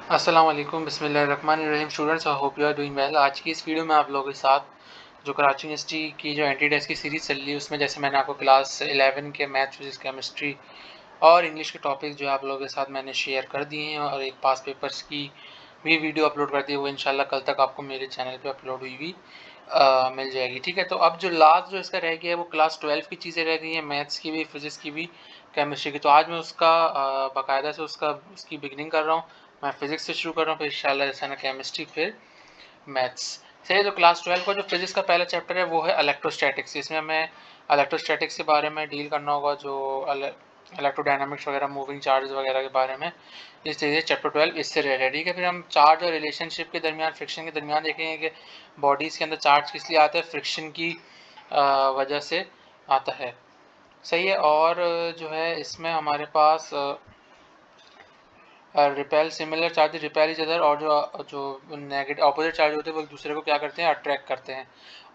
अस्सलाम वालेकुम बिस्मिल्लाहिर्रहमानिर्रहीम students I hope you are doing well. आज की इस वीडियो में आप लोगों के साथ जो कराची यूनिवर्सिटी की जो एंटी टेस्ट की सीरीज़ चल रही है उसमें जैसे मैंने आपको क्लास 11 के मैथ्स फिजिक्स केमिस्ट्री और इंग्लिश के टॉपिक जो आप लोगों के साथ मैंने शेयर कर दिए हैं और एक पास पेपर्स की भी वीडियो अपलोड कर दी है, वो इंशाल्लाह कल तक आपको मेरे चैनल पे अपलोड हुई हुई मिल जाएगी। ठीक है, तो अब जो लास्ट जो इसका रह गया है वो क्लास 12 की चीज़ें रह गई हैं, मैथ्स की भी, फिजिक्स की भी, केमिस्ट्री की। तो आज मैं उसका बाकायदा से उसकी बिगनिंग कर रहा हूँ। मैं फिजिक्स से शुरू कर रहा हूँ, फिर इंशाल्लाह जैसे ना केमिस्ट्री, फिर मैथ्स से। जो क्लास 12 का जो फिजिक्स का पहला चैप्टर है वो है इलेक्ट्रोस्टैटिक्स। इसमें हमें इलेक्ट्रोस्टैटिक्स के बारे में डील करना होगा, जो इलेक्ट्रोडायनामिक्स वगैरह, मूविंग चार्ज वगैरह के बारे में। इस तरीके से चैप्टर 12 इससे रिलेटेड। ठीक है, फिर हम चार्ज और रिलेशनशिप के दरमियान, फ्रिक्शन के दरमियान देखेंगे कि बॉडीज़ के अंदर चार्ज किस लिए आता है, फ्रिक्शन की वजह से आता है। सही है। और जो है इसमें हमारे पास repel, similar charge repel each other, और जो जो नेगेटिव ऑपोजिट चार्ज होते हैं वो एक दूसरे को क्या करते हैं, अट्रैक्ट करते हैं।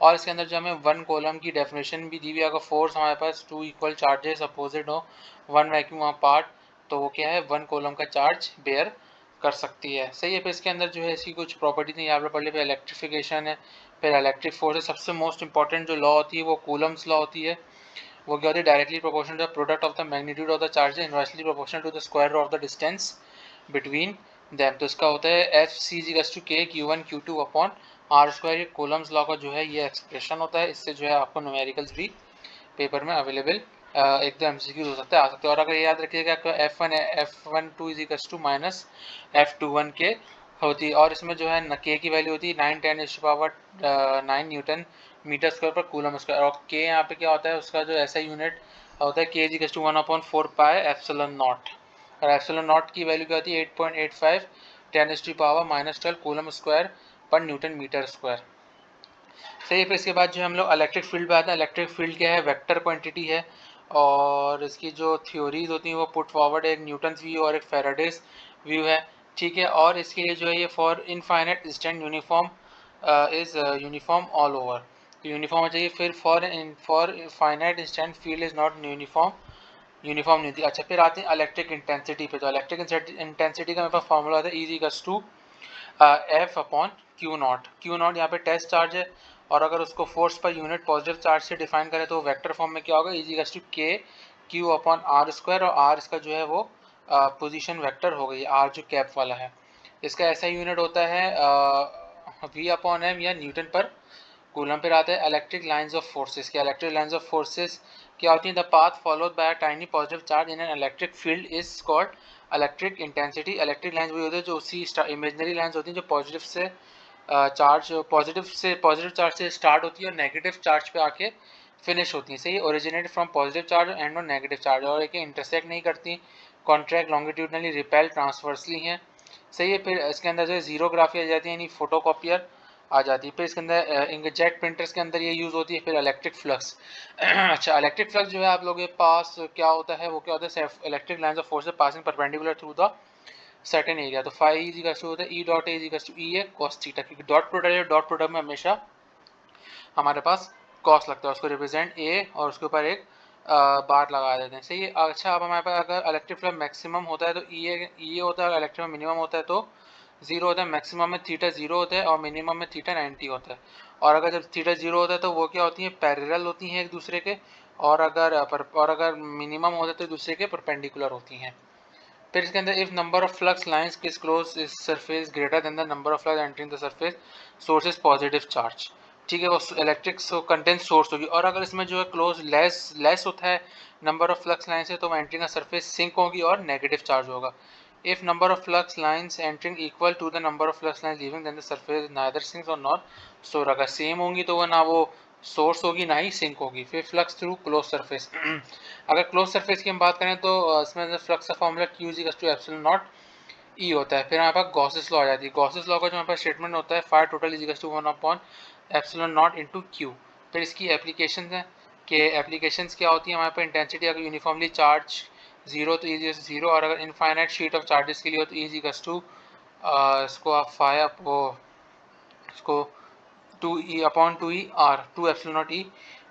और इसके अंदर जो हमें वन कॉलम की डेफिनेशन भी दी हुई है। अगर फोर्स हमारे पास टू इक्वल चार्जेस अपोजिट हो, वन वैक्यूम अपार्ट, तो वो क्या है, वन कॉलम का चार्ज बेयर कर सकती है। सही है। फिर इसके अंदर जो है इसकी कुछ प्रॉपर्टी नहीं, यहाँ पर पढ़ लिया। इलेक्ट्रिफिकेशन है, फिर इलेक्ट्रिक फोर्स है। सबसे मोस्ट इंपॉर्टेंट जो लॉ होती है वो कूलम्स लॉ होती है। वो क्या होती है, directly proportional to the product of the magnitude of the charge, inversely proportional to the square of the distance between them. तो इसका होता है F C is to K Q one Q two upon R square. ये Coulomb's law का जो है ये expression होता है। इससे जो है आपको न्यूमेरिकल्स भी पेपर में अवेलेबल एक दो एमसीक्यूज हो सकते हैं, आ सकते हैं। और अगर याद रखिएगा कि F1 2 is equals to minus F21 के होती है। और इसमें जो है न के की वैल्यू होती है 9 10 न्यूटन मीटर स्क्वायर पर कूलम स्क्वायर। और के यहाँ पे क्या होता है, उसका जो ऐसा यूनिट होता है K is equals to 1/4 pi epsilon naught. और एप्सिलॉन नॉट की वैल्यू क्या होती है 8.85 10⁻⁻12 coulomb square per newton metre square. सही है। फिर इसके बाद जो हम लोग इलेक्ट्रिक फील्ड पे आते हैं। इलेक्ट्रिक फील्ड क्या है, वेक्टर क्वांटिटी है। और इसकी जो थ्योरीज होती हैं वो पुट फॉरवर्ड है, एक न्यूटन्स व्यू और एक फेराडेज व्यू है। ठीक है। और इसके लिए जो है ये for infinite instant uniform is uniform all over, तो यूनिफॉर्म हो चाहिए। फिर for finite instant field is not uniform नहीं थी। अच्छा, फिर आते हैं इलेक्ट्रिक इंटेंसिटी पे। तो इलेक्ट्रिक इंटेंसिटी का मेरे पास फॉर्मूला होता है is to F upon Q naught. Q naught यहाँ पे टेस्ट चार्ज है, और अगर उसको force per unit positive charge से डिफाइन करें तो वेक्टर फॉर्म में क्या होगा, is to K Q upon R square. और आर इसका जो है वो पोजीशन वेक्टर हो गई, आर जो कैप वाला है। इसका ऐसा यूनिट होता है वी अपॉन एम, या न्यूटन पर कूलम। पे आता है इलेक्ट्रिक लाइंस ऑफ फोर्सेस। क्या इलेक्ट्रिक लाइंस ऑफ फोर्सेस क्या होती है, the path followed by a tiny positive charge in an electric field is called electric intensity. Electric lines वही होती है जो उसी इमेजनरी लाइंस होती हैं जो पॉजिटिव चार्ज से स्टार्ट होती है और नेगेटिव चार्ज पे आके फिनिश होती है। सही है। Originate from positive charge and और नेगेटिव चार्ज, और एक इंटरसेक्ट नहीं करती, कॉन्ट्रैक्ट लॉन्गिट्यूडनली रिपेल ट्रांसवर्सली हैं। सही है। फिर इसके अंदर जो है जीरोग्राफी आ जाती है, यानी फोटोकॉपियर आ जाती है। फिर इसके अंदर इंकजेट प्रिंटर्स के अंदर ये यूज़ होती है। फिर इलेक्ट्रिक फ्लक्स अच्छा, इलेक्ट्रिक फ्लक्स जो है आप लोगों के पास क्या होता है, वो क्या होता है, electric lines of force passing perpendicular through the certain area. तो फाई इज इक्वल टू होता है E dot A is equal to E A cos theta, क्योंकि डॉट प्रोडक्ट है, डॉट प्रोडक्ट में हमेशा हमारे पास कॉस लगता है, उसको रिप्रेजेंट ए और उसके ऊपर एक बार लगा देते हैं। सही है। अच्छा, अब हमारे पास अगर इलेक्ट्रिक फ्लक्स मैक्सिमम होता है तो ई ए होता है, इलेक्ट्रिक में मिनिमम होता है तो जीरो होता है। मैक्सिमम में थीटा जीरो होता है और मिनिमम में थीटा 90 होता है। और अगर जब थीटा जीरो होता है तो वो क्या होती है, पैरेलल होती हैं एक दूसरे के। और अगर मिनिमम होता है तो दूसरे के परपेंडिकुलर होती हैं। फिर इसके अंदर if number of flux lines किस क्लोज इस surface greater than the number of flux entering the surface source is positive charge. ठीक है, वो इलेक्ट्रिक कंटेंट सोर्स होगी। और अगर इसमें जो है क्लोज लेस होता है नंबर ऑफ फ्लक्स लाइन से, तो एंटरिंग द सरफेस सिंक होगी और नेगेटिव चार्ज होगा। If number of flux lines entering equal to the number of flux lines leaving then the surface neither sinks और not source. अगर same होंगी तो वो ना वो सोर्स होगी ना ही सिंक होगी। फिर फ्लक्स थ्रू क्लोज सरफेस अगर क्लोज सरफेस की हम बात करें तो इसमें फ्लक्स का formula q is to epsilon naught e होता है। फिर हमारे पास गॉसेस लॉ आ जाती है। गॉसेस लॉ का जो हमारे पास स्टेटमेंट होता है फायर टोटल इज टू 1/एप्सिलॉन नॉट इनटू क्यू। फिर इसकी एप्लीकेशंस हैं कि एप्लीकेशंस क्या होती है हमारे पास, इंटेंसिटी अगर यूनिफॉर्मली चार्ज जीरो तो इज जीरो, और अगर इनफाइनाइट शीट ऑफ चार्जेस के लिए हो तो इज टू इसको आप फाइव वो इसको two e upon two e r two epsilon naught e.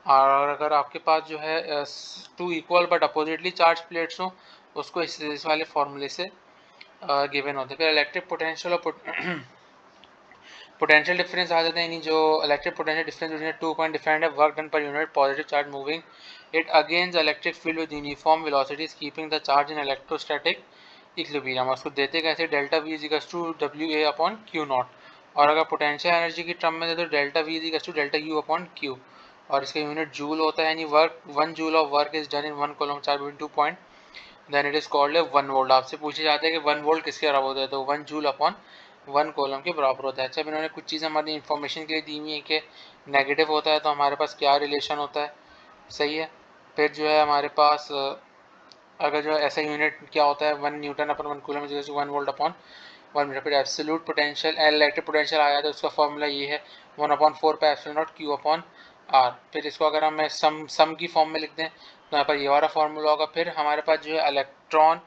और अगर आपके पास जो है two equal but oppositely charged plates हो, उसको इस वाले फॉर्मूले से गिवन होते हैं। फिर इलेक्ट्रिक पोटेंशियल और पोटेंशियल डिफरेंस आ जाते हैं, यानी जो electric potential difference between two point defined है work done per unit positive charge moving it against electric field with uniform velocities keeping the charge in electrostatic equilibrium. उसको देते कैसे, delta v is equals to डब्ल्यू a upon Q naught, और अगर potential energy की term में दे तो delta v is equals to delta U upon Q, और इसका यूनिट जूल होता है, यानी work 1 joule of work is done in 1 coulomb charge between 2 point, then it is called a 1 volt. आपसे पूछे जाते हैं कि 1 वोल्ट किसके बराबर होता है, तो 1 जूल अपॉन 1 कूलम्ब के बराबर होता है। अच्छा, इन्होंने कुछ चीज़ें हमारी इन्फॉर्मेशन के लिए दी हुई है कि नेगेटिव होता है तो हमारे पास क्या रिलेशन होता है, सही है। फिर जो है हमारे पास अगर जो ऐसा यूनिट क्या होता है 1 newton upon 1 coulomb is 1 volt upon 1 metre. फिर एब्सोल्यूट पोटेंशियल इलेक्ट्रिक पोटेंशियल आया तो उसका फॉर्मूला ये है 1/4 पे epsilon naught Q upon R. फिर इसको अगर हम सम की फॉर्म में लिख दें तो यहाँ पर ये वाला फॉर्मूला होगा। फिर हमारे पास जो है इलेक्ट्रॉन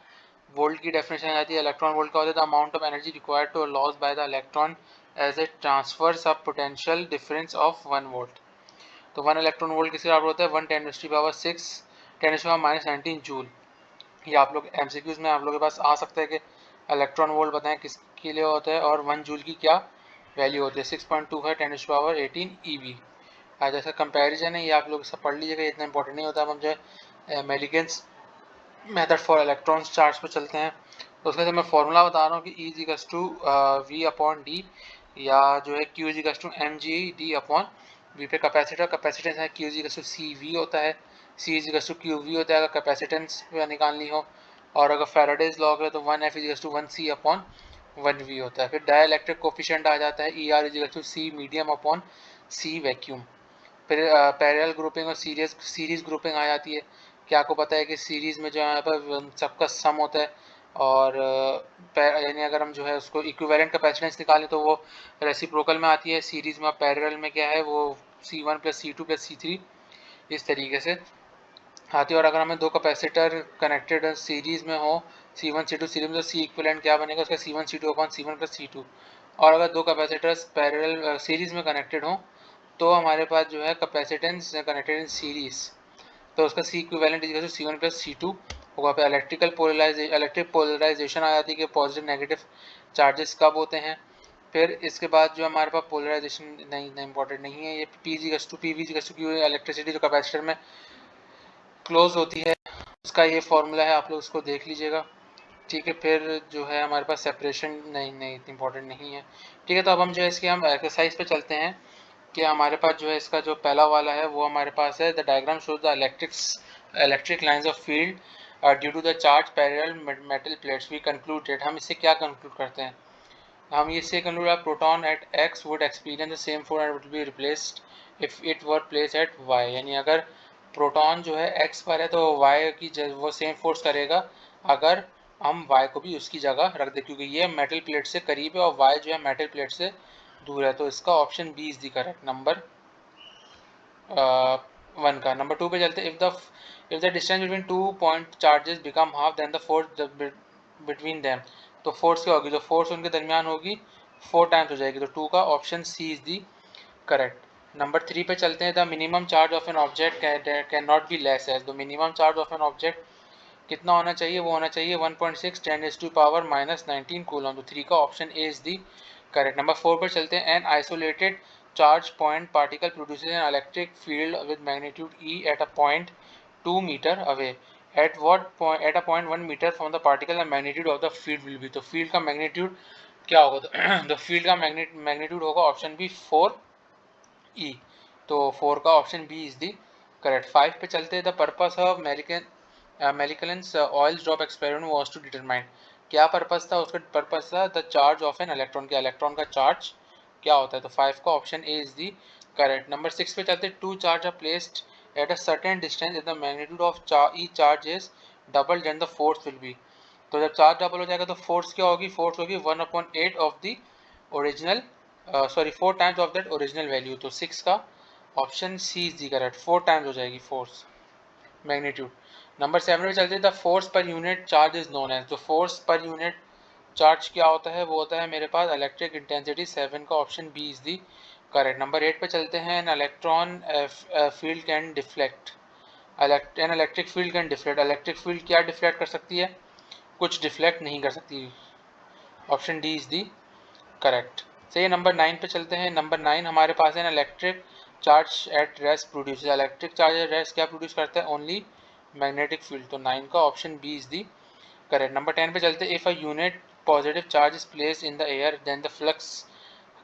वोल्ट की डेफिनेशन आ जाती है। इलेक्ट्रॉन वोल्ट का होता है the amount of energy required to loss by the electron as a transfers of potential difference of 1 volt. तो 1 इलेक्ट्रॉन वोल्ट किसके बराबर होता है, 1 10⁻⁶ 19 जूल। ये आप लोग एमसीक्यूज में आप लोगों के पास आ सकता है कि इलेक्ट्रॉन वोल्ट बताएं किसके लिए होता है और 1 जूल की क्या वैल्यू होती है, 6.25 10⁻18 EV। आज जैसा कंपैरिजन है ये आप लोग सब पढ़ लीजिएगा, इतना इंपॉर्टेंट नहीं होता। अब हम जो है मेलिगेंस मेथड फॉर इलेक्ट्रॉन्स चार्ज पर चलते हैं। तो उसका जो मैं फॉर्मूला बता रहा हूँ कि E equals to V upon D, या जो है Q equals to mg/d upon V पे कैपेसिटेंस है Q इक्वल्स टू CV होता है, C इक्वल्स टू QV होता है अगर कैपेसिटेंस निकालनी हो, और अगर फैराडेज लॉ है तो 1F equals to 1C upon 1V होता है। फिर डाइलेक्ट्रिक कोफिशिएंट आ जाता है ER equals to C medium upon C vacuum. फिर पैरेलल ग्रुपिंग और सीरीज ग्रुपिंग आ जाती है कि आपको पता है कि सीरीज में जो है यहाँ पर सबका सम होता है, और यानी अगर हम जो है उसको इक्विवेलेंट कैपेसिटेंस निकालें तो वो रेसिप्रोकल में आती है। सीरीज में पैरेलल में क्या है वो C1 + C2 + C3 इस तरीके से आती है। और अगर हमें दो कैपेसिटर कनेक्टेड सीरीज में हो C1 C2 सीरीज में, तो C इक्विवेलेंट क्या बनेगा उसका C1 C2 upon C1 + C2। और अगर दो कैपेसिटर्स पैरेलल सीरीज में कनेक्टेड हो तो हमारे पास जो है कैपेसिटेंस कनेक्टेड इन सीरीज, तो उसका C equivalent equal to C1 + C2 होगा। पे इलेक्ट्रिक पोलराइजेशन आ जाती है कि पॉजिटिव नेगेटिव चार्जेस कब होते हैं। फिर इसके बाद जो हमारे पास पोलराइजेशन नहीं इंपॉर्टेंट नहीं है, ये PV/Q इलेक्ट्रिसिटी जो कैपेसिटर में क्लोज होती है उसका ये फॉर्मूला है, आप लोग उसको देख लीजिएगा, ठीक है। फिर जो है हमारे पास सेपरेशन नहीं इंपॉर्टेंट नहीं है, ठीक है। तो अब हम जो है इसके हम एक्सरसाइज पे चलते हैं कि हमारे पास जो है इसका जो पहला वाला है वो हमारे पास है the diagram shows the electric lines of field due to the charge parallel metal plates. We concluded, हम इससे क्या कंक्लूड करते हैं, हम इससे conclude proton at x would experience the same force and would be replaced if it were place at y। यानी अगर proton जो है x पर है तो y की वो सेम फोर्स करेगा अगर हम y को भी उसकी जगह रख दे, क्योंकि ये मेटल प्लेट से करीब है और y जो है मेटल प्लेट से दूर है। तो इसका option B is the correct number 1 का। नंबर 2 पे चलते, if the distance between 2 point charges become half then the force between them. तो फोर्स क्या होगी, जो फोर्स उनके दरमियान होगी 4 टाइम्स हो जाएगी। तो 2 का option C is the correct. Number 3 पे चलते हैं, the minimum charge of an object can not be less as. The minimum charge of an object कितना होना चाहिए, वो होना चाहिए 1.6 10⁻⁻⁻19 कूलम। तो 3 का option A is the correct. Number 4 पर चलते हैं, an isolated charge point particle produces an electric field with magnitude E at a point 2 meter away. At a point 1 meter from the particle the magnitude of the field will be। तो field का magnitude क्या होगा, तो field का magnitude होगा option B 4E। तो 4 का option B is the correct. 5 पे चलते हैं, the purpose of Michelson's oil drop experiment was to determine। क्या पर्पस था, उसका पर्पस था the charge of an electron, के इलेक्ट्रॉन का चार्ज क्या होता है। तो 5 का option A is the correct. Number 6 पे चलते, two charge are placed at a certain distance if the magnitude of each charge is double then the force will be. तो जब चार्ज डबल हो जाएगा तो फोर्स क्या होगी, फोर्स होगी 1/8 of the original, sorry 4 times of that original value. तो 6 का option C is the correct, 4 times हो जाएगी फोर्स मैग्नीट्यूड। नंबर 7 पे चलते, the force per unit charge is known as. तो फोर्स पर यूनिट चार्ज क्या होता है, वो होता है मेरे पास इलेक्ट्रिक इंटेंसिटी। 7 का option B is the correct. Number 8 पे चलते हैं, an electron field can deflect, an electric field can deflect. Electric field क्या डिफ्लेक्ट कर सकती है, कुछ डिफ्लेक्ट नहीं कर सकती। Option D is the correct. सही है, नंबर 9 पे चलते हैं। नंबर 9 हमारे पास है ना, electric charge at rest produce. Electric charge at rest क्या प्रोड्यूस करता है? Only magnetic field. तो 9 का option B is the correct. Number 10 पे चलते हैं। If a unit positive charge is placed in the air then the flux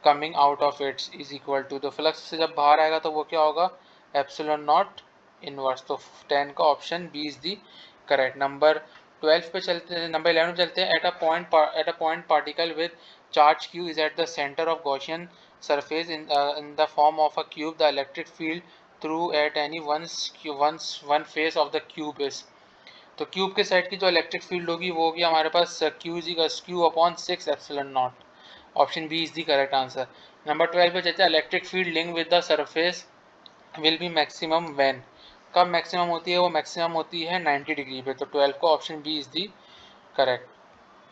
coming out of its is equal to, तो flux से जब बाहर आएगा तो वो क्या होगा? Epsilon naught inverse. तो 10 का option B is the correct. Number 12 पे चलते हैं, नंबर 11 पे चलते हैं। At a point particle with charge q is at the center of Gaussian surface in the form of a cube, the electric field through at any one face of the cube is, तो cube के side की जो electric field होगी वो होगी हमारे पास q upon 6 epsilon naught. Option B is the correct answer. Number 12 पे चलते हैं। Electric field link with the surface will be maximum when, कब मैक्सिमम होती है? वो मैक्सिमम होती है 90 डिग्री पे। तो 12 को option B is the correct.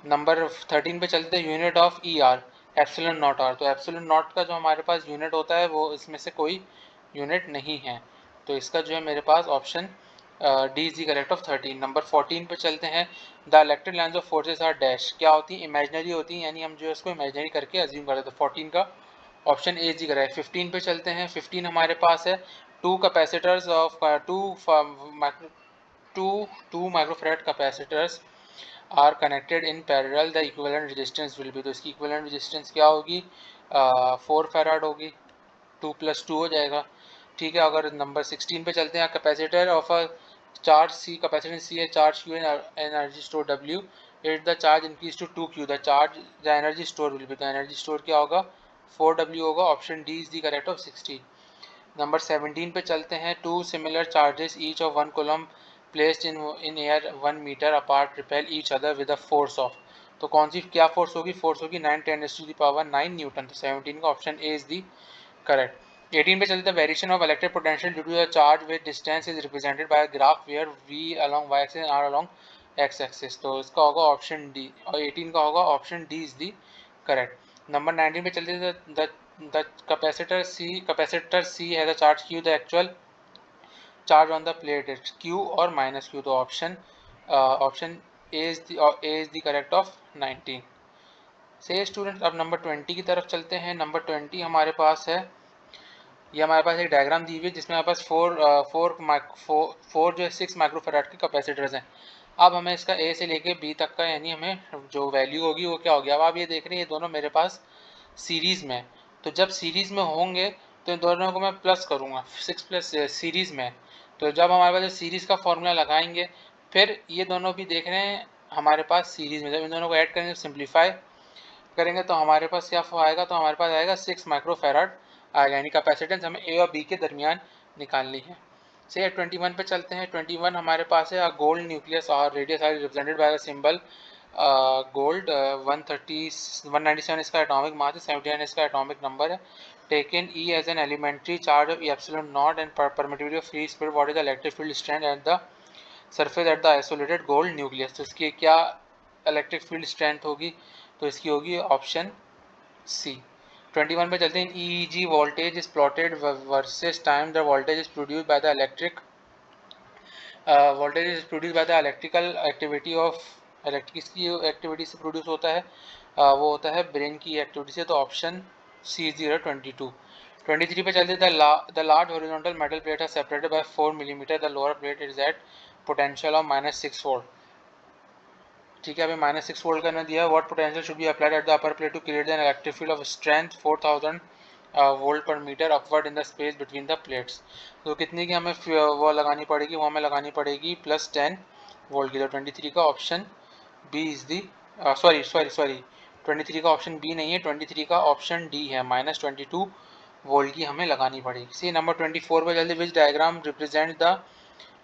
Number 13 पे चलते हैं। Unit of E R epsilon naught R, तो एप्सिलॉन नॉट का जो हमारे पास यूनिट होता है वो इसमें से कोई यूनिट नहीं है, तो इसका जो है मेरे पास option D is the correct of 13। Number 14 पे चलते हैं। The electric lines of forces are dash, क्या होती है? इमेजिनरी होती है, यानी हम जो है इसको इमेजिनरी करके अज्यूम करते हैं। तो 14 का ऑप्शन ए जी करेक्ट। 15 पे चलते हैं। 15 हमारे पास है two capacitors of two microfarad capacitors are connected in parallel, the equivalent resistance will be, तो इसकी इक्विवेलेंट रेजिस्टेंस क्या होगी? 4 फैराड होगी। 2 + 2 हो जाएगा। ठीक है, अगर नंबर 16 पे चलते हैं। Capacitor of a charge c, capacitance c है, चार्ज क्यू, एनर्जी स्टोर डब्ल्यू, it the charge increase to 2q, the energy store will be, तो एनर्जी स्टोर क्या होगा? 4w होगा। Option D is the correct of 16। Number 17 पे चलते हैं। Two similar charges each of 1 coulomb placed in air 1 metre apart repel each other with a force of, तो कौन सी क्या फोर्स होगी? फोर्स होगी 9 × 10⁻⁹ न्यूटन। तो 17 का option A is the correct. 18 पे चलते हैं। Variation of electric potential due to the charge with distance is represented by graph where V along Y axis and R along X axis, तो इसका होगा option D, और 18 का होगा option D is the correct. Number 19 पे चलते हैं। the capacitor C has a charge q, the actual charge on the plate is q or minus q, तो option A is the correct of 19। से student अब number 20 की तरफ चलते हैं। नंबर 20 हमारे पास है, ये हमारे पास एक डायग्राम दी हुई है जिसमें हमारे पास फोर जो है 6 माइक्रोफैराड के कैपेसिटर्स हैं। अब हमें इसका ए से लेके बी तक का, यानी हमें जो वैल्यू होगी वो क्या होगी? अब आप ये देख रहे हैं ये दोनों मेरे पास सीरीज़ में, तो जब सीरीज़ में होंगे तो इन दोनों को मैं प्लस करूँगा 6 प्लस सीरीज़ में, तो जब हमारे पास सीरीज़ का फॉर्मूला लगाएंगे फिर ये दोनों भी देख रहे हैं हमारे पास सीरीज़ में, जब इन दोनों को ऐड करेंगे सिंप्लीफाई करेंगे तो हमारे पास क्या आएगा? तो हमारे पास आएगा 6 माइक्रोफैराड आएगा, यानी कैपेसिटेंस हमें ए और बी के दरमियान निकालनी है। से 21 पे चलते हैं। 21 हमारे पास है गोल्ड न्यूक्लियस और radius R represented by the symbol gold. 197 इसका एटॉमिक मास है, 79 इसका एटॉमिक नंबर है। Taken E as an elementary charge of epsilon naught and permittivity of free spirit, what is the electric field strength at the surface at the isolated gold nucleus, तो इसकी क्या electric field strength होगी? तो इसकी होगी option C. 21 पे चलते हैं। E G voltage is plotted versus time, the voltage is produced by the electrical activity of किसकी एक्टिविटी से प्रोड्यूस होता है? वो होता है ब्रेन की एक्टिविटी से, तो ऑप्शन सी इज 22। 23 पे चलते हैं। The large horizontal metal plate है separated by 4 millimetre, the lower plate is at potential of -6 volt. ठीक है, अभी -6 वोल्ट का दिया है। What potential should be applied at the upper plate to create an electric field of strength 4000 volt per metre upward in the space between the plates, तो कितनी की हमें वो लगानी पड़ेगी? वो हमें लगानी पड़ेगी +10 वोल्ट की। तो 23 का option B is the sorry 23 का ऑप्शन बी नहीं है, 23 का ऑप्शन डी है। -22 वोल्ट की हमें लगानी पड़ेगी। सी नंबर 24 पे जल्दी। Which diagram represent the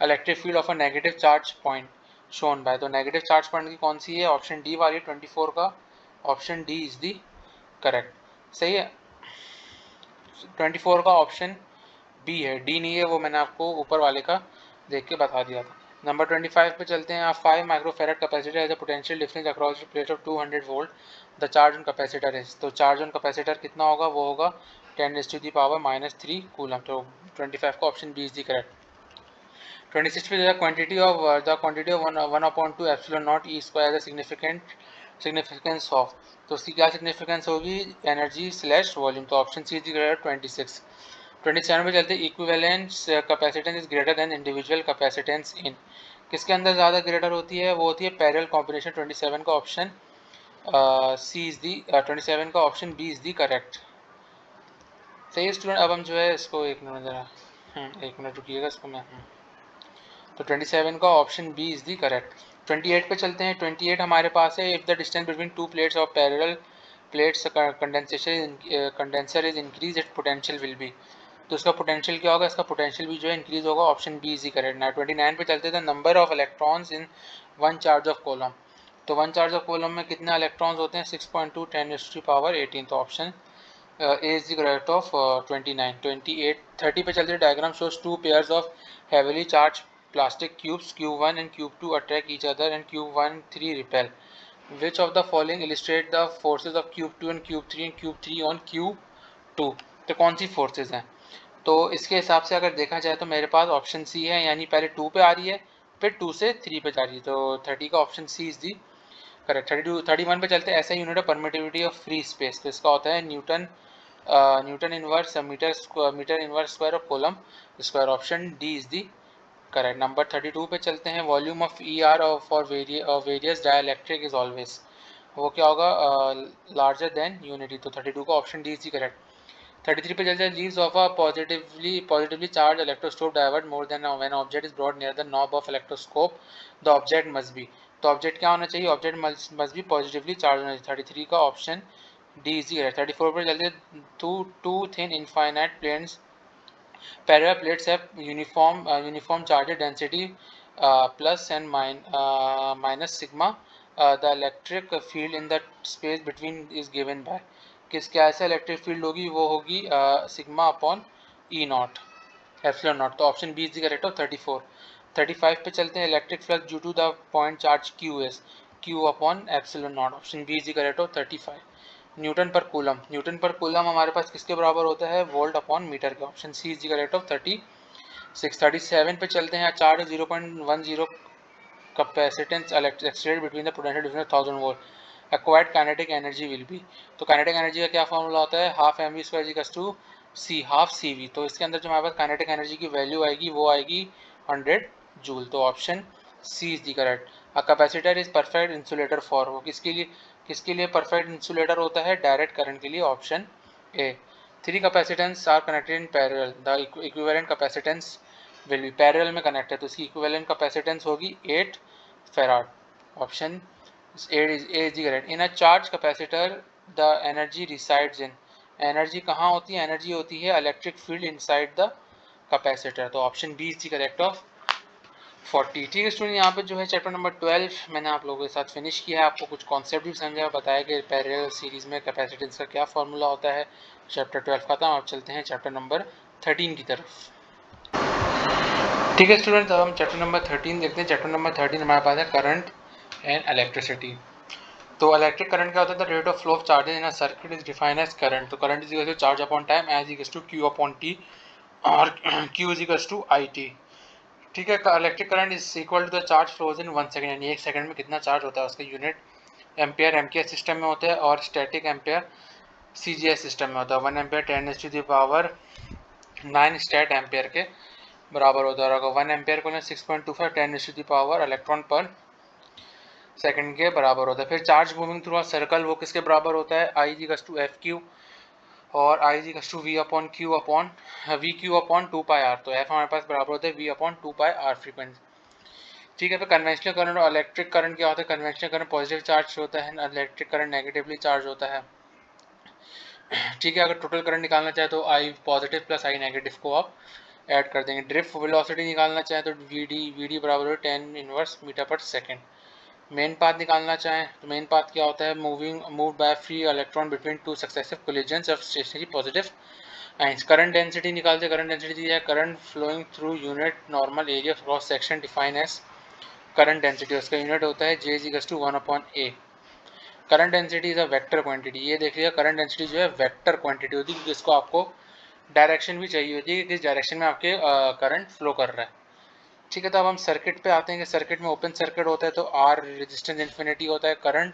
electric field of a negative charge point shown by, तो नेगेटिव चार्ज पॉइंट की कौन सी है? ऑप्शन डी वाली 24 का option D is the correct. सही है, 24 का ऑप्शन बी है, डी नहीं है, वो मैंने आपको ऊपर वाले का देख के बता दिया था। नंबर 25 पे चलते हैं। 5 microfarad capacitor has a potential difference across the plate of 200 volt, the charge on capacitor is, तो चार्ज ऑन कैपेसिटर कितना होगा? वो होगा 10⁻³ कूलम, तो 25 का option B is the correct. 26 पे the quantity of 1/2 epsilon naught e square as a significant significance of, तो उसकी क्या सिग्निफिकेंस होगी, एनर्जी स्लैश वॉल्यूम, तो ऑप्शन सी इज ग्रेटर 26। 27 पे चलते, equivalence capacitance is greater than individual capacitance in, किसके अंदर ज़्यादा ग्रेटर होती है, वो होती है पैरेलल कॉम्बिनेशन। 27 का ऑप्शन सी इज दी 27 का option B is the correct. सही स्टूडेंट, अब हम जो है इसको एक मिनट ज़रा एक मिनट रुकिएगा इसको मैं तो 27 का option B is the correct. 28 पे चलते हैं। 28 हमारे पास है, if the distance between two plates of parallel plates condenser is increase it potential will be, तो इसका पोटेंशियल क्या होगा, इसका पोटेंशियल भी जो है इंक्रीज होगा, option B is the correct. ना 29 पे चलते थे, number of electrons in one charge of coulomb, तो वन चार्ज ऑफ कॉलम में कितने इलेक्ट्रॉन्स होते हैं, 6.2 10⁻18, तो option A is the correct of 29. 28 30 पे चलते, diagram shows two pairs of heavily charged plastic cubes Q1 and Q2 attract each other and Q1 3 repel. Which of the following illustrate the forces of Cube 2 and Cube 3 and Cube 3 on Q2? तो कौन सी forces हैं, तो इसके हिसाब से अगर देखा जाए तो मेरे पास ऑप्शन सी है, यानी पहले 2 पे आ रही है फिर 2 से 3 पे जा रही है, तो 30 का option C is the correct. 32 31 पे चलते हैं, ऐसा unit of permittivity of free space, तो इसका होता है newton inverse metre inverse square of coulomb square, option D is the correct. Number 32 पे चलते हैं, volume of E R for various dielectric is always, वो क्या होगा, लार्जर देन यूनिटी, तो 32 का option D is the correct. 33 पे चलते हैं, leaves of a positively charge electroscope divert more than when object is brought near the knob of electroscope, the object must be, तो object क्या होना चाहिए, object must be positively charge होना चाहिए, 33 का ऑप्शन डी इजी है। 34 पर चलते, two thin infinite planes parallel plates have uniform charge density plus and minus sigma, the electric field in the space between is given by, किस क्या ऐसा electric field होगी, वो होगी sigma upon e naught epsilon naught, तो option B is the correct of 34। 35 पे चलते हैं, electric flux due to the point charge q as q upon epsilon naught, option B is the correct of 35। Newton per coulomb हमारे पास किसके बराबर होता है, वोल्ट अपॉन मीटर के, option C is the correct of 36। 37 पे चलते हैं, charge 0.10 capacitance extended between the potential difference 1000 volt, acquired kinetic energy will be, तो काइनेटिक एनर्जी का क्या फॉर्मूला होता है, half M V square equals to C half C V, तो इसके अंदर जो हमारे पास काइनेटिक एनर्जी की वैल्यू आएगी वो आएगी 100 जूल, तो option C is the correct. A capacitor is perfect insulator for, वो किसके लिए परफेक्ट इंसुलेटर होता है, डायरेक्ट करंट के लिए, option a. Three capacitance are connected in parallel, the equivalent capacitance will be, parallel में कनेक्ट है तो इसकी इक्विवेलेंट कैपेसिटेंस होगी 8 farad, option A is the correct. In a charge capacitor the energy resides in, energy कहाँ होती है, energy होती है electric field inside the capacitor, तो option B is the correct of 40। ठीक है स्टूडेंट, यहाँ पे जो है चैप्टर नंबर 12 मैंने आप लोगों के साथ फिनिश किया है, आपको कुछ कॉन्सेप्ट भी समझा, बताया कि पैरेलल सीरीज में कैपेसिटेंस का क्या फॉर्मूला होता है। चैप्टर 12 खत्म, आप चलते हैं चैप्टर नंबर 13 की तरफ। ठीक है स्टूडेंट, अब हम चैप्टर नंबर 13 देखते हैं। चैप्टर नंबर 13 हमारे पास है करंट एंड इलेक्ट्रिसिटी। तो इलेक्ट्रिक करंट क्या होता है, the rate of flow of charges in a circuit is defined as current, तो current is equal to charge upon time as equal to q upon t, और q is equal to i t. ठीक है, electric current is equal to the charge flows in 1 second, यानी 1 second में कितना charge होता है, उसका unit ampere MK system में होता है, और स्टैटिक एम्पियर सीजीएस सिस्टम में होता है। 1 ampere 10 to the power 9 stat ampere के बराबर होता है, और 1 एम्पियर को 6.25 10 to the power electron per second के बराबर होता है। फिर charge moving through a circle, वो किसके बराबर होता है, i g to f q, और i g to v upon q upon 2 pi r, तो एफ हमारे पास बराबर होता है v upon 2 pi r frequency. ठीक है, फिर कन्वेंशनल करंट और इलेक्ट्रिक करंट क्या होता है, कन्वेंशनल करंट पॉजिटिव चार्ज होता है, इलेक्ट्रिक करंट नेगेटिवली चार्ज होता है। ठीक है, अगर टोटल करंट निकालना चाहे तो आई पॉजिटिव प्लस आई नेगेटिव को आप ऐड कर देंगे। ड्रिफ्ट वेलोसिटी निकालना चाहे तो वी डी बराबर है 10 inverse metre per second. Main path निकालना चाहें तो मेन पाथ क्या होता है, move by free electron between two successive collisions of stationary positive ions. Current density निकालते, करंट डेंसिटी दी है current flowing through unit normal area cross section define as current density, उसका यूनिट होता है J is to 1 upon A. Current density is a vector quantity, ये देखिएगा current density जो है वेक्टर क्वांटिटी होती है, जिसको आपको डायरेक्शन भी चाहिए होती है कि किस डायरेक्शन में आपके करंट फ्लो कर रहा है। ठीक है, तो अब हम सर्किट पे आते हैं कि सर्किट में ओपन सर्किट होता है तो आर रेजिस्टेंस इन्फिनिटी होता है, करंट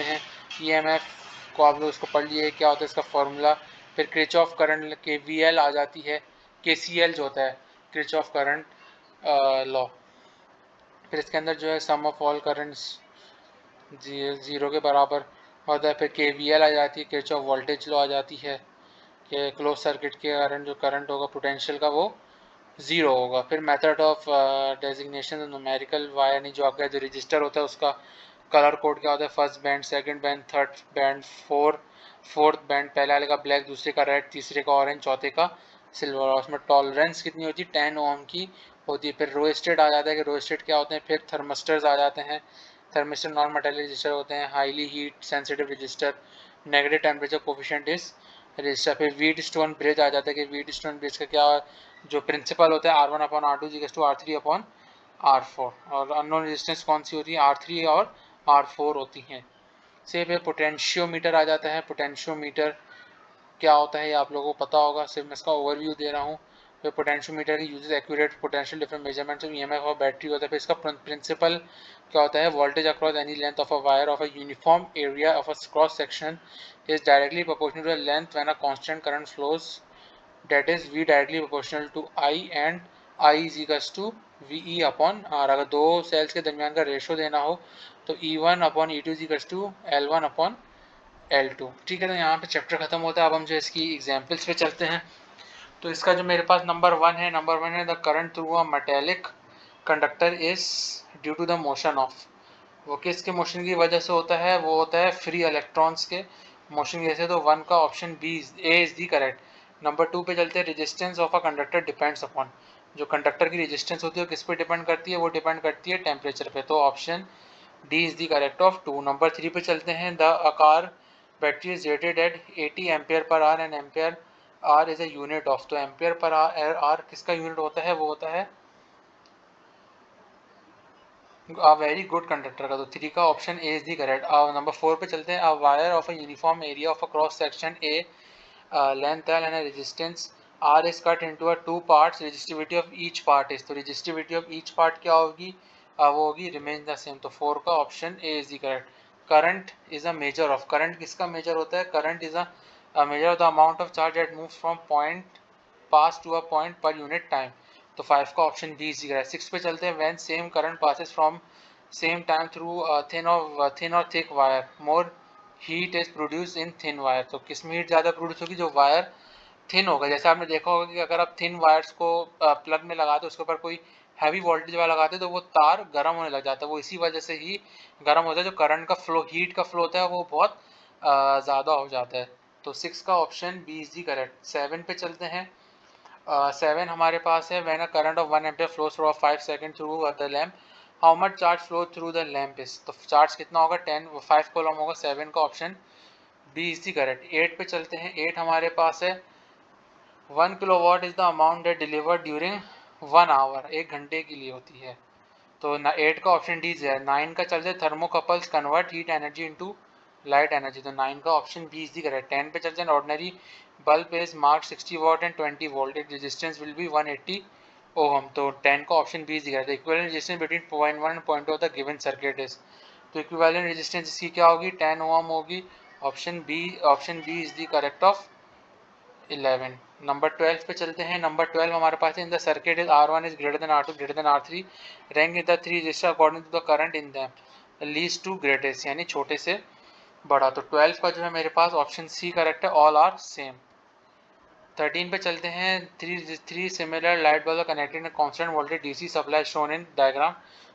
लेते हैं। ईएमएफ को आप लोग इसको पढ़ लिए, क्या होता है इसका फॉर्मूला। फिर किरचॉफ करंट केवीएल आ जाती है, केसीएल जो होता है किरचॉफ करंट लॉ। फिर इसके अंदर जो है सम ऑफ ऑल करंट्स जीरो के बराबर होता है। फिर केवीएल आ जाती है, किरचॉफ वोल्टेज लॉ आ जाती है कि क्लोज सर्किट के कारण जो करंट होगा पोटेंशियल का वो ज़ीरो होगा। फिर method of designation numerical wire नहीं, जो आपका जो रजिस्टर होता है उसका कलर कोड क्या होता है, first band, second band, third band, fourth band, पहले वाले का ब्लैक, दूसरे का रेड, तीसरे का ऑरेंज, चौथे का सिल्वर। और उसमें टॉलरेंस कितनी होती है, 10 ओम की होती है। फिर रोस्टेड आ जाता है कि रोस्टेड क्या होते हैं। फिर थर्मिस्टर्स आ जाते हैं, थर्मिस्टर नॉन मेटालिक रजिस्टर होते हैं। Highly heat sensitive register, negative temperature coefficient is register. फिर व्हीट स्टोन ब्रिज आ जाता है कि व्हीट स्टोन ब्रिज का क्या जो प्रिंसिपल होता है R1/R2 = R3/R4। और अननोन रेजिस्टेंस कौन सी होती है, R3 और R4 होती हैं। से फिर पोटेंशियोमीटर आ जाता है। पोटेंशियोमीटर क्या होता है ये आप लोगों को पता होगा, सिर्फ मैं इसका ओवरव्यू दे रहा हूँ। फिर potentiometer uses accurate potential different measurements of EMF और बैटरी होता है। फिर इसका प्रिंसिपल क्या होता है, voltage across any length of a wire of a uniform area of a cross section is directly proportional to the length when a constant current flows, that is V directly proportional to I and I is equals to VE upon R। अगर दो sales के दरमियान का ratio देना हो तो E1 upon E2 is equals to L1 upon L2। ठीक है, तो यहाँ पे चैप्टर खत्म होता है। अब हम जो इसकी एग्जाम्पल्स पे चलते हैं। तो इसका जो मेरे पास नंबर वन है the current through a metallic conductor is due to the motion of. वो किसके मोशन की वजह से होता है? वो होता है फ्री इलेक्ट्रॉन्स के मोशन की वजह से। तो वन का option B A is the correct. Number two पे चलते हैं। Resistance of a conductor depends upon. जो कंडक्टर की रेजिस्टेंस होती है वो किस पे डिपेंड करती है? वो डिपेंड करती है टेम्परेचर पे। तो option D is the correct of two. Number three पे चलते हैं। The car battery is rated at 80 ampere per hour and ampere hour is a unit of. तो एम्पियर पर आर किसका यूनिट होता है? वो होता है अ वेरी गुड कंडक्टर का। तो थ्री का option A is the correct. Number four पे चलते हैं। अ wire of a uniform area of a cross section A length L and resistance R is cut into a two parts. Resistivity of each part is. तो resistivity of each part क्या होगी? वो होगी remain the same. तो four का option A is the correct. Current is a measure of. Current किसका major होता है? Current is a measure of the amount of charge that moves from point pass to a point per unit time. तो five का option B is the correct. Six पे चलते हैं। When same current passes from same time through thin or thick wire more heat is produced in thin wire। तो किस में heat ज़्यादा produce होगी? जो वायर थिन होगा। जैसे आपने देखा होगा कि अगर आप थिन वायर्स को प्लग में लगाते उसके ऊपर कोई हैवी वोल्टेज वाला लगाते तो वो तार गर्म होने लग जाता है। वो इसी वजह से ही गर्म होता है। जो करंट का फ्लो, हीट का फ्लो होता है वो बहुत ज़्यादा हो जाता है। तो सिक्स का option B is the correct. Seven पे चलते हैं। सेवन हमारे पास है। When a current of 1 ampere flows through 5 second through the lamp how much charge flow through the lamp is. तो चार्ज कितना होगा? 10 5 कूलम होगा। सेवन का option B is the correct. Eight पे चलते हैं। एट हमारे पास है 1 kilowatt is the amount that delivered during 1 our. एक घंटे के लिए होती है। तो एट का ऑप्शन डी है। नाइन का चलते हैं। Thermocouples convert heat energy into light energy. तो नाइन का option B is the correct. Ten पे चलते हैं। Ordinary bulb is mark 60 watt and 20 volt. It resistance will be 180 ohm. तो 10 का option B is the correct. Equivalent resistance between 0.1 and 0.2 of the given circuit is. तो equivalent resistance इसकी क्या होगी? 10 ohm होगी। Option B is the correct of 11। Number 12 पे चलते हैं। नंबर 12 हमारे पास है। In the circuit is R1 is greater than R2 greater than R3 rank in the three resistor according to the current in them least to greatest, यानी छोटे से बड़ा। तो 12 का जो है मेरे पास ऑप्शन सी करेक्ट है। All are same. 13 पे चलते हैं। Three similar light bulb connected in constant voltage DC supply shown in diagram.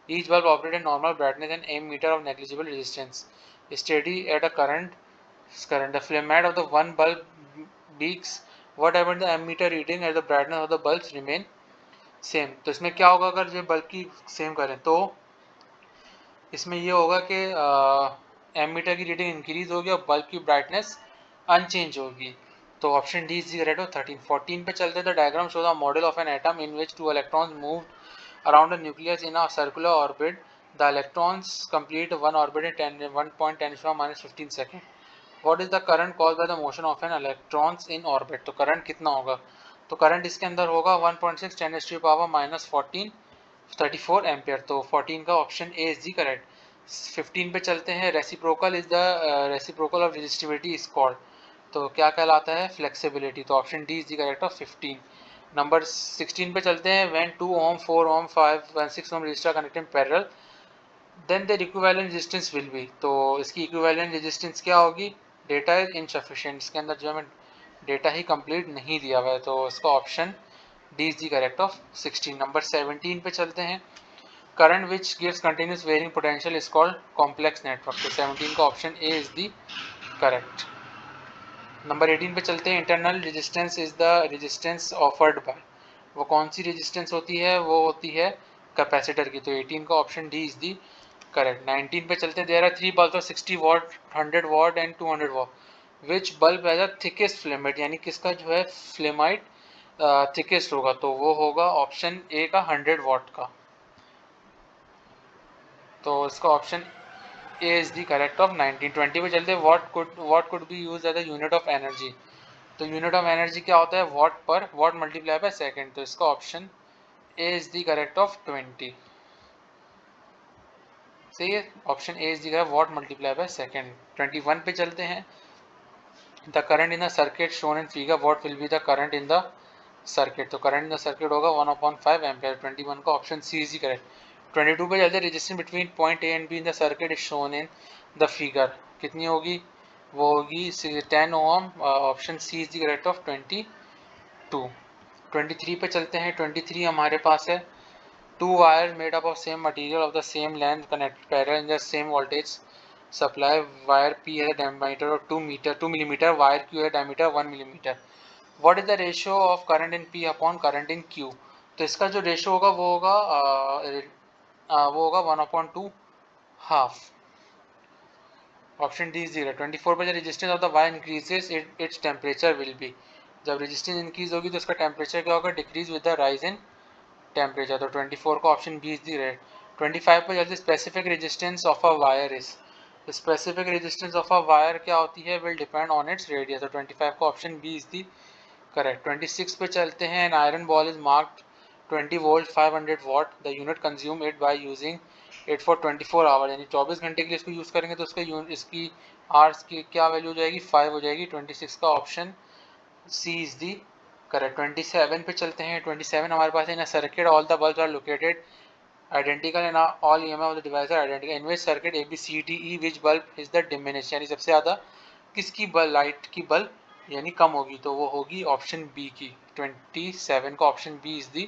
Each bulb operated normal brightness and ammeter of negligible resistance steady at a current. The filament of the one bulb beaks whatever the ammeter reading as the brightness of the bulbs remain same। तो इसमें क्या होगा? अगर जो bulb की same करें तो इसमें ये होगा कि एमीटर की रीडिंग इंक्रीज होगी और बल्ब की ब्राइटनेस अनचेंज होगी। तो ऑप्शन डी इज करेक्ट हो 13। 14 पे चलते हैं। The diagram show the model of an atom in which two electrons move around the nucleus in a circular orbit. The electrons complete one orbit in 1.10⁻⁻15 second. What is the current called by the motion of an electrons in orbit. तो current कितना होगा? तो current इसके अंदर होगा 1.6 10⁻⁻14 34 ampere. तो 14 का option A is the correct. 15 पे चलते हैं। Reciprocal is the reciprocal of resistivity is called. तो क्या कहलाता है? फ्लेक्सिबिलिटी। तो option D is the correct of 15। Number 16 पे चलते हैं। When 2 ohm 4 ohm 5 and 6 ohm resistor connected in parallel then the equivalent resistance will be. तो इसकी इक्विवेलेंट रेजिस्टेंस क्या होगी? Data is insufficient. इसके अंदर जो हमें डेटा ही कंप्लीट नहीं दिया हुआ है। तो इसका option D is the correct of 16। Number 17 पे चलते हैं। Current which gives continuous varying potential is called complex network. तो 17 का option A is the correct. Number 18 पे चलते हैं। Internal resistance is the resistance offered by. वो कौन सी रेजिस्टेंस होती है? वो होती है कैपेसिटर की। तो 18 का option D is the correct. 19 पे चलते हैं। There are three bulb of 60 watt 100 watt and 200 watt which bulb has a thickest filament, यानी किसका जो है फ्लेमाइट थिकेस्ट होगा? तो वो होगा ऑप्शन ए का 100 वॉट का। तो इसका option A is the correct of 19। 20 पे चलते हैं। What could be use as a unit of energy. तो यूनिट ऑफ एनर्जी क्या होता है? वॉट पर वॉट मल्टीप्लाई बाय सेकेंड। तो इसका option A is the correct of 20। सही है, option A is the correct watt multiply by second. 21 पे चलते हैं। The current in the circuit shown in figure what will be the current in the circuit. तो current in the circuit होगा 1/5 ampere. 21 का option C is the correct. 22 पे चलते, resistance between point A and B in the circuit is shown in the figure, कितनी होगी, वो होगी 10 ohm, option C is the correct of 22। 23 पे चलते हैं, 23 हमारे पास है, two wires made up of same material of the same length connected parallel in the same voltage supply, wire P has a diameter of 2 millimeter, wire Q has a diameter 1 millimeter. What is the ratio of current in P upon current in Q? तो इसका जो ratio होगा वो होगा 1/2 half. Option D is 24 पे जब resistance of the wire increases its temperature will be, जब resistance increase होगी तो इसका टेम्परेचर क्या होगा, decrease with the rise in temperature. तो 24 का option B is the right. 25 पे जल्दी, specific resistance of a wire is, specific resistance of a wire क्या होती है, will depend on its radius. तो 25 का option B is the correct. 26 पे चलते हैं, N iron ball is marked 20 volt 500 watt, the unit consume it by using it for 24 hour, यानी 24 घंटे के लिए इसको यूज करेंगे तो इसकी आवर्स की क्या वैल्यू हो जाएगी, 5 हो जाएगी। 26 का option C is the correct. 27 पे चलते हैं, 27 हमारे पास in circuit all the bulbs are located identical and all EMF of the device are identical in which circuit ABCDE which bulb is the diminished, यानी सबसे ज़्यादा किसकी लाइट की बल्ब यानी कम होगी, तो वो होगी ऑप्शन बी की। 27 का option B is the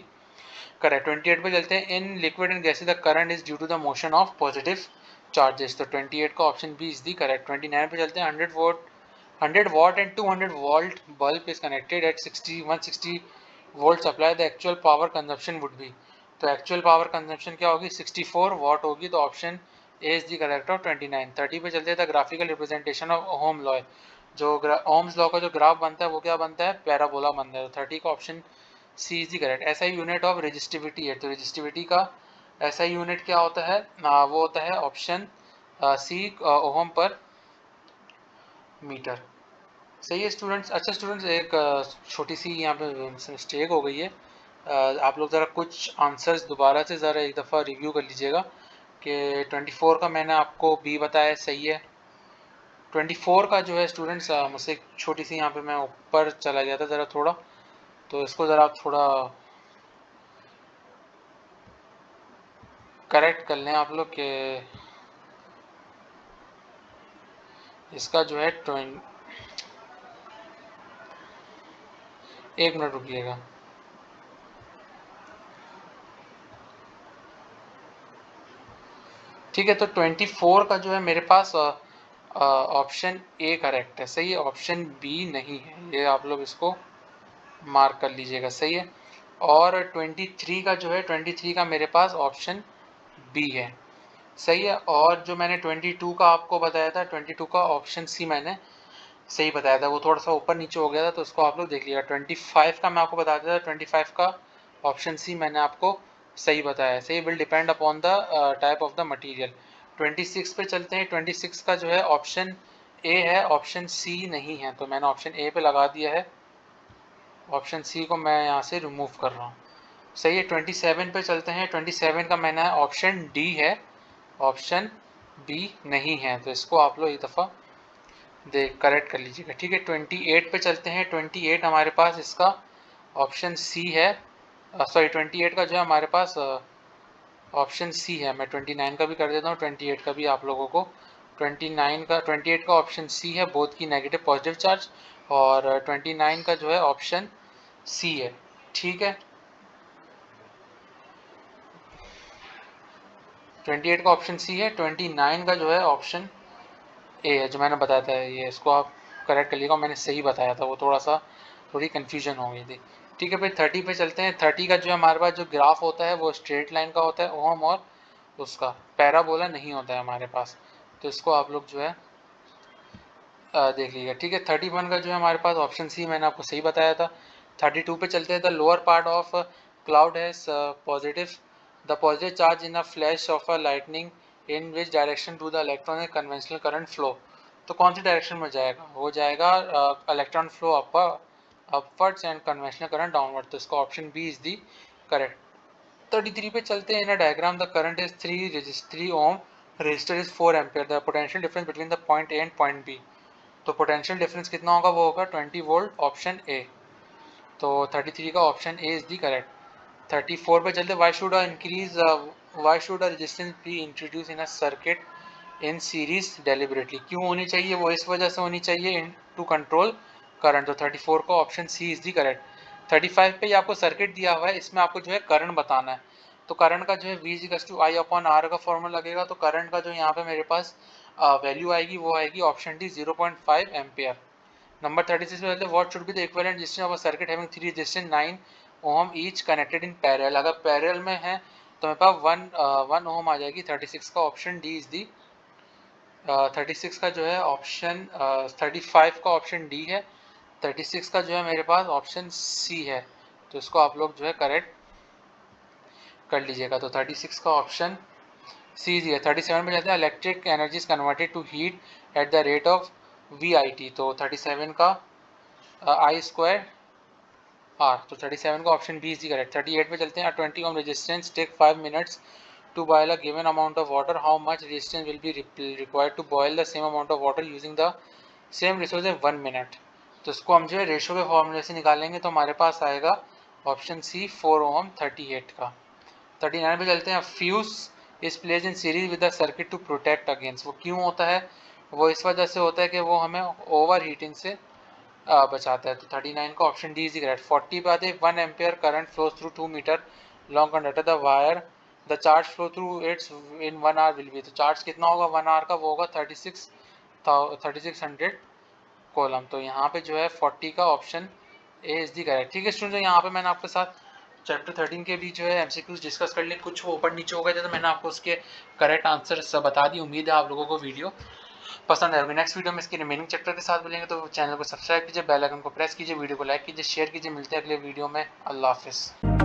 correct. 28 पे चलते हैं, in liquid and gases the current is due to the motion of positive charges, तो 28 का option B is the correct. 29 पे चलते हैं, 100 watt and 200 volt bulb is connected at 160 volt supply, the actual power consumption would be, तो actual power consumption क्या होगी, 64 watt होगी। तो option A is the correct of 29। 30 पे चलते हैं, graphical representation of ohm law, जो ओम्स लॉ का जो ग्राफ बनता है वो क्या बनता है, पैराबोला बनता है। तो 30 का option C is the correct. ऐसा ही यूनिट ऑफ रेजिस्टिविटी है, तो रेजिस्टिविटी का ऐसा यूनिट क्या होता है, वो होता है ऑप्शन सी ओम पर मीटर। सही है स्टूडेंट्स। अच्छा स्टूडेंट्स, एक छोटी सी यहाँ पे मिस्टेक हो गई है, आप लोग ज़रा कुछ आंसर्स दोबारा से ज़रा एक दफ़ा रिव्यू कर लीजिएगा कि 24 का मैंने आपको बी बताया सही है। 24 का जो है स्टूडेंट्स, मुझसे एक छोटी सी यहाँ पे मैं ऊपर चला गया था ज़रा थोड़ा, तो इसको ज़रा आप थोड़ा करेक्ट कर लें आप लोग कि इसका जो है 1 मिनट रुकिएगा। ठीक है, तो 24 का जो है मेरे पास ऑप्शन ए करेक्ट है, सही है, ऑप्शन बी नहीं है, ये आप लोग इसको मार्क कर लीजिएगा, सही है। और 23 का जो है, 23 का मेरे पास ऑप्शन बी है, सही है। और जो मैंने 22 का आपको बताया था, 22 का ऑप्शन सी मैंने सही बताया था, वो थोड़ा सा ऊपर नीचे हो गया था, तो उसको आप लोग देख लीजिएगा। 25 का मैं आपको बताया था, 25 का ऑप्शन सी मैंने आपको सही बताया, सही, will depend upon the type of the material. 26 पे चलते हैं, 26 का जो है ऑप्शन ए है, ऑप्शन सी नहीं है, तो मैंने ऑप्शन ए पे लगा दिया है, ऑप्शन सी को मैं यहाँ से रिमूव कर रहा हूँ, सही है। 27 पे चलते हैं, 27 का मैंने ऑप्शन डी है, ऑप्शन बी नहीं है, तो इसको आप लोग एक दफ़ा देख करेक्ट कर लीजिएगा, ठीक है। 28 पे चलते हैं, 28 हमारे पास इसका ऑप्शन सी है, सॉरी 28 का जो है हमारे पास ऑप्शन सी है। मैं 29 का भी कर देता हूँ, 28 का भी आप लोगों को। 28 का ऑप्शन सी है, बोथ की नेगेटिव पॉजिटिव चार्ज, और 29 का जो है ऑप्शन सी है, ठीक है। 28 का ऑप्शन सी है, 29 का जो है ऑप्शन ए है, जो मैंने बताया था, ये इसको आप करेक्ट कर लीजिएगा, मैंने सही बताया था, वो थोड़ी कन्फ्यूजन हो गई थी, ठीक है। फिर 30 पे चलते हैं। 30 का जो है हमारे पास जो ग्राफ होता है वो स्ट्रेट लाइन का होता है ओम, और उसका पैराबोला नहीं होता है हमारे पास, तो इसको आप लोग जो है देख लीजिएगा, ठीक है। 31 का जो है हमारे पास ऑप्शन सी मैंने आपको सही बताया था। 32 पे चलते हैं, the lower part of cloud has positive the positive charge in a flash of a lightning in which direction do the electron conventional current flow, तो कौन सी डायरेक्शन में जाएगा, वो जाएगा electron flow upwards and conventional current downward, तो इसका option B is the correct. 33 पे चलते हैं, in a diagram the current is 3 ohm, resistor is 4 ampere, the potential difference between the point A and point B, तो potential difference कितना होगा, वो होगा 20 वोल्ट, ऑप्शन ए, तो 33 का option A is the correct. 34 पे चलते, why should increase why should a resistance be introduce in a circuit in series deliberately, क्यों होनी चाहिए? वो इस वजह से होनी चाहिए टू कंट्रोल करंट। तो 34 का option C is the correct. 35 पे आपको सर्किट दिया हुआ है, इसमें आपको जो है करंट बताना है। तो करंट का जो है V equals to I upon R का फॉर्मूला लगेगा। तो करंट का जो यहाँ पे मेरे पास वैल्यू आएगी वो आएगी ऑप्शन डी 0.5 एम्पियर। नंबर 36 में what should be the equivalent resistance of a circuit having 3 resistance 9 ohm each connected in parallel. अगर पैरेलल में है तो मेरे पास 1 ओम आ जाएगी। 36 का ऑप्शन डी इज दी 36 का जो है ऑप्शन 35 का ऑप्शन डी है। 36 का जो है मेरे पास ऑप्शन सी है। तो इसको आप लोग जो है करेक्ट कर लीजिएगा। तो 36 का ऑप्शन सी है। 37 में जाते हैं electric energy is converted to heat at the rate of VIT। तो 37 का आई स्क्वायर आर। तो 37 का ऑप्शन बी इज करेक्ट। 38 पे चलते हैं। 20 ohm resistance take 5 minutes to boil a given amount of water, how much resistance will be required to boil the same amount of water using the same resource in 1 minute। तो इसको हम जो है ratio के फॉर्मूले से निकालेंगे तो हमारे पास आएगा ऑप्शन सी 4 ओम 38 का। 39 पे चलते हैं। Fuse is place in series with the circuit to protect against. वो क्यों होता है? वो इस वजह से होता है कि वो हमें ओवर हीटिंग से बचाता है। तो 39 का ऑप्शन डी इज करेक्ट। 40 पे आते हैं। 1 ampere current flows through 2 meter long conductor the wire the charge flow through its in 1 hour will be. तो चार्ज कितना होगा 1 आवर का? वो होगा 3600 कॉलम। तो यहाँ पे जो है 40 का option A is the correct. ठीक है स्टूडेंट, यहाँ पे मैंने आपके साथ चैप्टर 13 के भी जो है MCQs डिस्कस कर लिए। कुछ वो ऊपर नीचे हो गए थे तो मैंने आपको उसके करेक्ट आंसर सब बता दी। उम्मीद है आप लोगों को वीडियो पसंद आएगी। नेक्स्ट वीडियो में इसके रिमेनिंग चैप्टर के साथ मिलेंगे। तो चैनल को सब्सक्राइब कीजिए, बेल आइकन को प्रेस कीजिए, वीडियो को लाइक कीजिए, शेयर कीजिए। मिलते हैं अगले वीडियो में। अल्लाह हाफिज़।